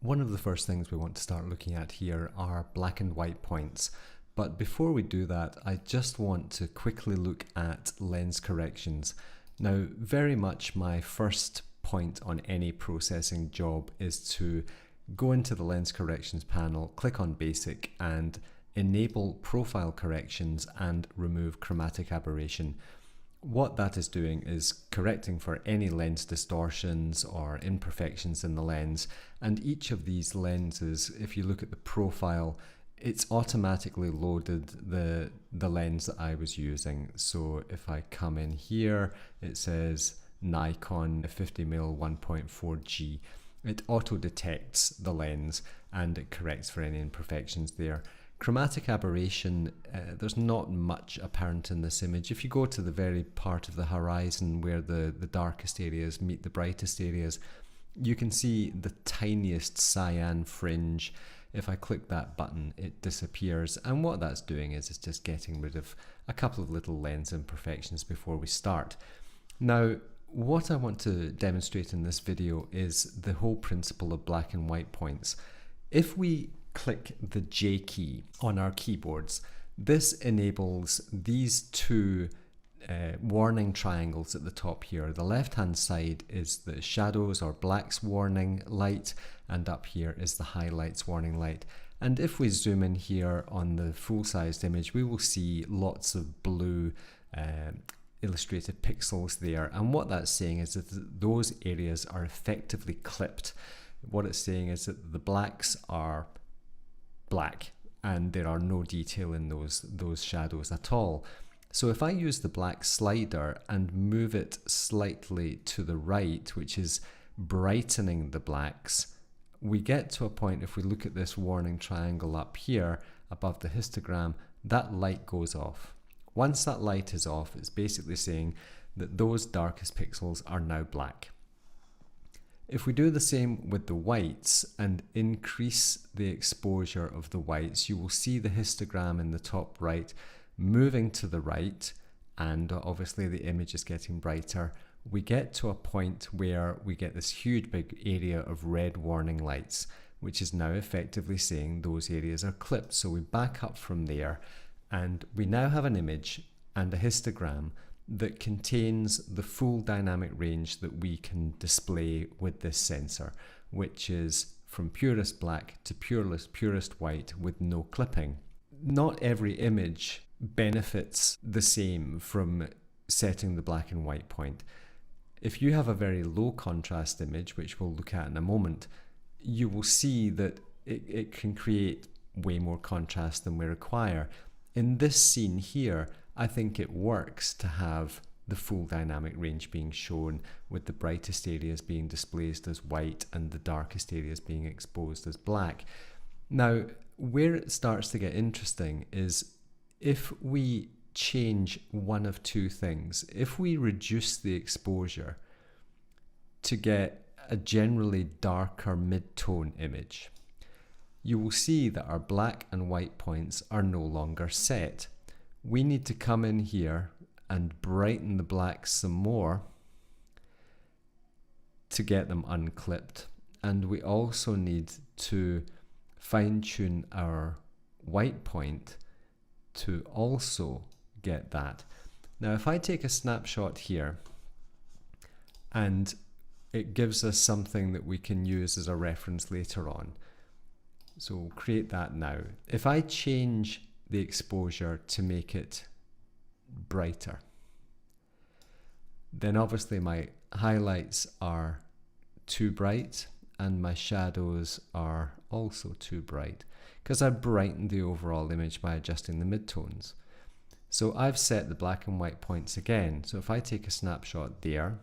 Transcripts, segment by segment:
One of the first things we want to start looking at here are black and white points. But before we do that, I just want to quickly look at lens corrections. Now, very much my first point on any processing job is to go into the lens corrections panel, click on basic and enable profile corrections and remove chromatic aberration. What that is doing is correcting for any lens distortions or imperfections in the lens, and each of these lenses, if you look at the profile, it's automatically loaded the lens that I was using. So if I come in here, it says Nikon 50mm 1.4G. It auto detects the lens and it corrects for any imperfections there. Chromatic aberration, there's not much apparent in this image. If you go to the very part of the horizon where the darkest areas meet the brightest areas, you can see the tiniest cyan fringe. If I click that button, it disappears, and what that's doing is it's just getting rid of a couple of little lens imperfections before we start. Now, what I want to demonstrate in this video is the whole principle of black and white points. If we click the J key on our keyboards, this enables these two warning triangles at the top here. The left hand side is the shadows or blacks warning light, and up here is the highlights warning light. And if we zoom in here on the full-sized image, we will see lots of blue illustrated pixels there, and what that's saying is that those areas are effectively clipped. What it's saying is that the blacks are black and there are no detail in those shadows at all. So if I use the black slider and move it slightly to the right, which is brightening the blacks, we get to a point, if we look at this warning triangle up here above the histogram, that light goes off. Once that light is off, it's basically saying that those darkest pixels are now black. If we do the same with the whites and increase the exposure of the whites, you will see the histogram in the top right moving to the right, and obviously the image is getting brighter. We get to a point where we get this huge big area of red warning lights, which is now effectively saying those areas are clipped. So we back up from there, and we now have an image and a histogram that contains the full dynamic range that we can display with this sensor, which is from purest black to purest white with no clipping. Not every image benefits the same from setting the black and white point. If you have a very low contrast image, which we'll look at in a moment, you will see that it can create way more contrast than we require. In this scene here, I think it works to have the full dynamic range being shown, with the brightest areas being displayed as white and the darkest areas being exposed as black. Now, where it starts to get interesting is if we change one of two things. If we reduce the exposure to get a generally darker mid-tone image, you will see that our black and white points are no longer set. We need to come in here and brighten the blacks some more to get them unclipped. And we also need to fine-tune our white point to also get that. Now, if I take a snapshot here, and it gives us something that we can use as a reference later on. So we'll create that now. If I change the exposure to make it brighter, then obviously my highlights are too bright and my shadows are also too bright, because I brightened the overall image by adjusting the midtones. So I've set the black and white points again. So if I take a snapshot there,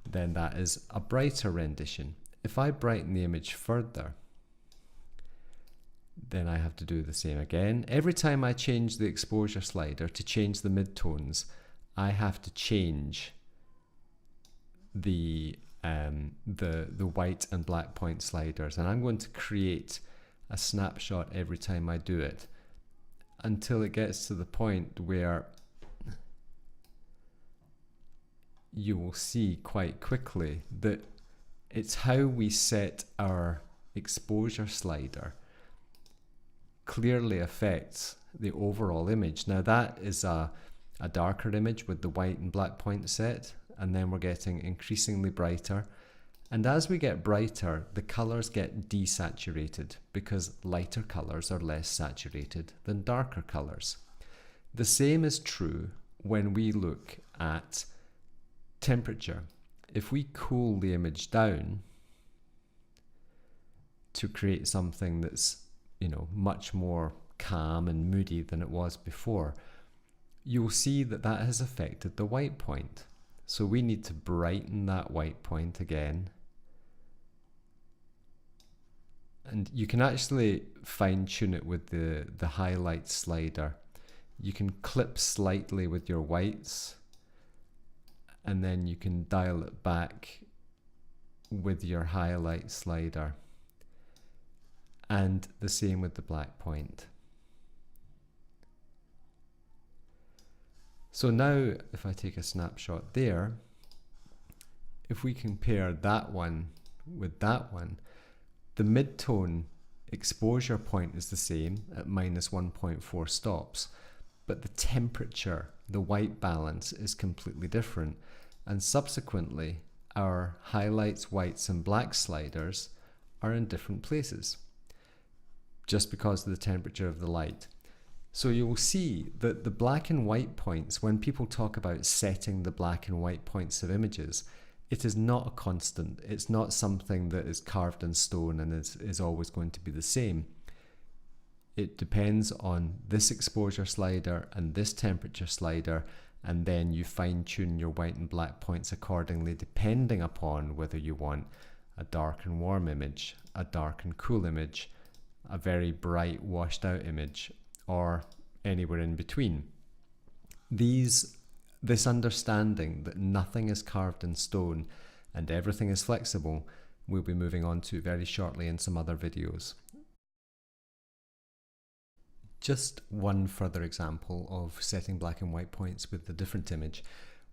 then that is a brighter rendition. If I brighten the image further, then I have to do the same again. Every time I change the exposure slider to change the midtones, I have to change the white and black point sliders, and I'm going to create a snapshot every time I do it until it gets to the point where you will see quite quickly that it's how we set our exposure slider clearly affects the overall image. Now that is a darker image with the white and black point set, and then we're getting increasingly brighter. And as we get brighter, the colors get desaturated because lighter colors are less saturated than darker colors. The same is true when we look at temperature. If we cool the image down to create something that's, much more calm and moody than it was before, you'll see that that has affected the white point. So we need to brighten that white point again. And you can actually fine tune it with the highlight slider. You can clip slightly with your whites, and then you can dial it back with your highlight slider. And the same with the black point. So now if I take a snapshot there, if we compare that one with that one, the mid-tone exposure point is the same at -1.4 stops, but the temperature, the white balance, is completely different. And subsequently, our highlights, whites and black sliders are in different places, just because of the temperature of the light. So you will see that the black and white points, when people talk about setting the black and white points of images, it is not a constant. It's not something that is carved in stone and is always going to be the same. It depends on this exposure slider and this temperature slider, and then you fine tune your white and black points accordingly, depending upon whether you want a dark and warm image, a dark and cool image, a very bright washed out image, or anywhere in between. This understanding that nothing is carved in stone and everything is flexible, we'll be moving on to very shortly in some other videos. Just one further example of setting black and white points with a different image.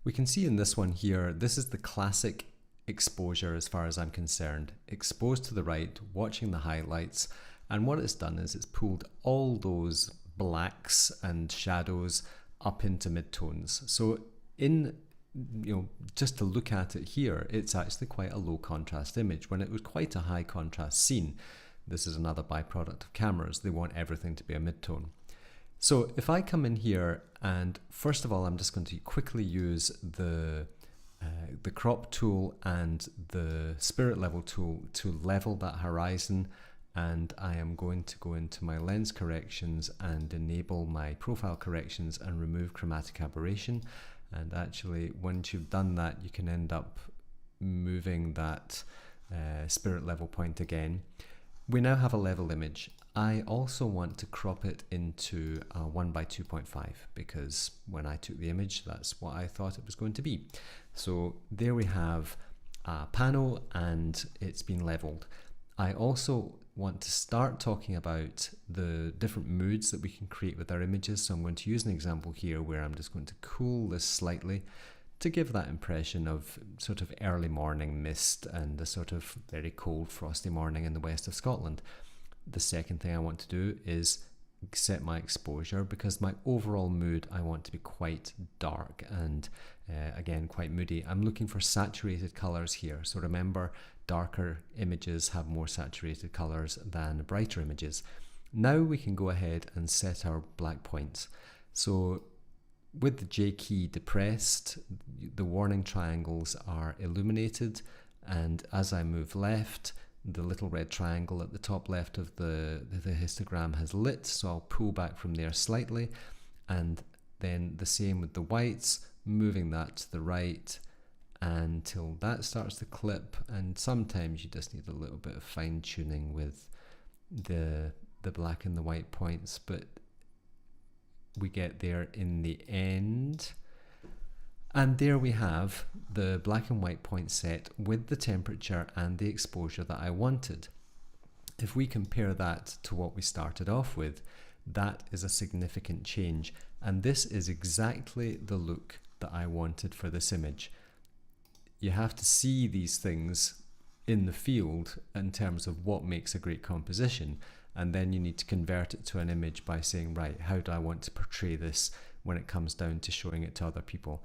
We can see in this one here, this is the classic exposure as far as I'm concerned. Exposed to the right, watching the highlights, and what it's done is it's pulled all those blacks and shadows up into midtones. So just to look at it here, it's actually quite a low contrast image when it was quite a high contrast scene. This is another byproduct of cameras. They want everything to be a midtone. So if I come in here, and first of all, I'm just going to quickly use the crop tool and the spirit level tool to level that horizon. And I am going to go into my lens corrections and enable my profile corrections and remove chromatic aberration. And actually, once you've done that, you can end up moving that spirit level point again. We now have a level image. I also want to crop it into a 1:2.5 because when I took the image, that's what I thought it was going to be. So there we have a panel and it's been leveled. I also want to start talking about the different moods that we can create with our images. So I'm going to use an example here where I'm just going to cool this slightly to give that impression of sort of early morning mist and a sort of very cold frosty morning in the west of Scotland. The second thing I want to do is set my exposure because my overall mood I want to be quite dark and again quite moody. I'm looking for saturated colors here. So remember, darker images have more saturated colors than brighter images. Now we can go ahead and set our black points. So with the J key depressed, the warning triangles are illuminated, and as I move left, the little red triangle at the top left of the histogram has lit, so I'll pull back from there slightly, and then the same with the whites, moving that to the right until that starts to clip. And sometimes you just need a little bit of fine tuning with the black and the white points, but we get there in the end. And there we have the black and white point set with the temperature and the exposure that I wanted. If we compare that to what we started off with, that is a significant change. And this is exactly the look that I wanted for this image. You have to see these things in the field in terms of what makes a great composition, and then you need to convert it to an image by saying, right, how do I want to portray this when it comes down to showing it to other people?